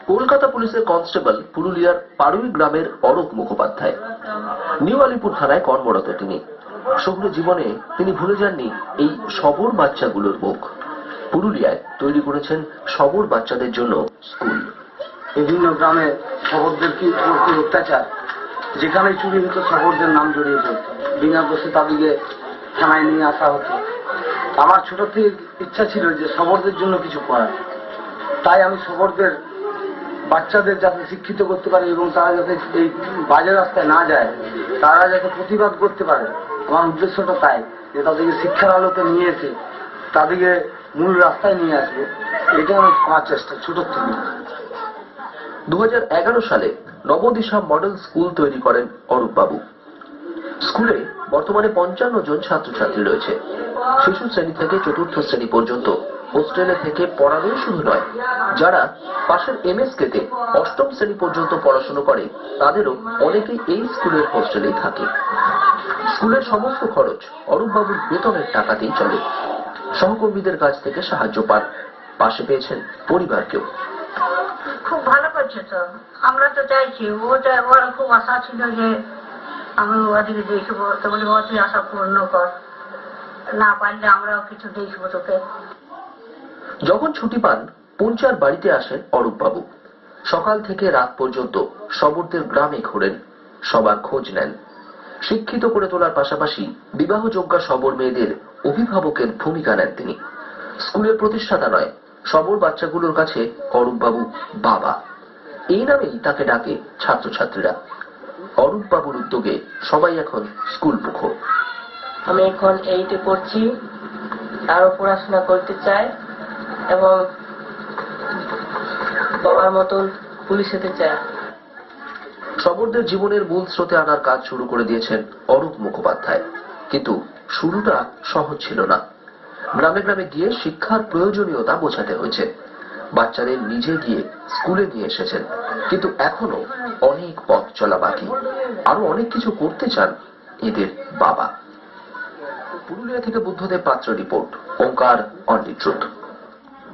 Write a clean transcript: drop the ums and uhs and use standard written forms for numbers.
কলকাতা পুলিশের কনস্টেবল পুরুলিয়ার পাড়ুই গ্রামের অরূপ মুখোপাধ্যায়। নিউ আলিপুর থানায় কর্মরত তিনি। শহুরে জীবনে তিনি ভুলে যাননি এই সবর বাচ্চাগুলোর মুখ। পুরুলিয়ায় তৈরি করেছেন সবর বাচ্চাদের জন্য স্কুল। বিভিন্ন গ্রামে শহরদের কি অত্যাচার, যেখানে চুরি হতো শহরদের নাম জড়িয়ে পড়ত, বিনা দোষে তাদেরকে থানায় নিয়ে আসা হতো। আমার ছোট থেকে ইচ্ছা ছিল যে শহরদের জন্য কিছু করার, তাই আমি শহরদের বাচ্চাদের যাতে শিক্ষিত করতে পারে এবং তারা যাতে এই বাজে রাস্তায় না যায়, তারা যাতে প্রতিবাদ করতে পারে। আমার উদ্দেশ্যটা তাই যে তাদেরকে শিক্ষার আলোতে নিয়ে এসে তাদেরকে মূল রাস্তায় নিয়ে আসবে, এটা আমার করার চেষ্টা ছোট থেকে। 2011 সালে নবদিশা মডেল স্কুল তৈরি করেন অরূপ বাবু। স্কুলে বর্তমানে 55 জন ছাত্রছাত্রী রয়েছে। শিশু শ্রেণী থেকে চতুর্থ শ্রেণী পর্যন্ত হোস্টেলে থেকে পড়ানো শুধু নয়, যারা পাশের এমএসকেতে অষ্টম শ্রেণী পর্যন্ত পড়াশোনা করে তাদেরও অনেকেই এই স্কুলের হোস্টেলেই থাকে। স্কুলের সমস্ত খরচ অরূপ বাবুর বেতনের টাকাতেই চলে। সহকর্মীদের কাছ থেকে সাহায্য পান, পাশে পেয়েছেন পরিবারকেও। খুব ভালো করছে তো, আমরা তো চাইছি, ওরা খুব আশা ছিল যে আমি ওদিকে দেখবো, তো বলি তুই আশা পূর্ণ কর, না পারলে আমরাও কিছু দেখবো তোকে। যখন ছুটি পান পুঞ্চার বাড়িতে আসেন অরূপ বাবু। সকাল থেকে রাত পর্যন্ত সবরদের গ্রামে ঘোরেন, সবার খোঁজ নেন। শিক্ষিত করে তোলার পাশাপাশি বিবাহযোগ্যা সবর মেয়েদের অভিভাবকের ভূমিকা নেন তিনি। স্কুলের প্রতিষ্ঠাতা নয়, সবর বাচ্চাগুলোর কাছে অরূপ বাবু বাবা, এই নামেই তাকে ডাকে ছাত্রছাত্রীরা। অরূপ বাবুর উদ্যোগে সবাই এখন স্কুল মুখো। আমি এখন 8-এ পড়ছি, আরো পড়াশোনা করতে চাই এবং বাবার মতন পুলিশ হতে চাই। সবরদের জীবনের মূল স্রোতে আনার কাজ শুরু করে দিয়েছেন অরূপ মুখোপাধ্যায়। কিন্তু শুরুটা সহজ ছিল না। গ্রামে গ্রামে গিয়ে শিক্ষার প্রয়োজনীয়তা বোঝাতে হয়েছে। বাচ্চাদের নিজে গিয়ে স্কুলে নিয়ে এসেছেন, কিন্তু এখনো অনেক পথ চলা বাকি। আরো অনেক কিছু করতে চান এদের বাবা। পুরুলিয়া থেকে বুদ্ধদেব পাত্র রিপোর্ট, ওঙ্কার অনলি ট্রুথ।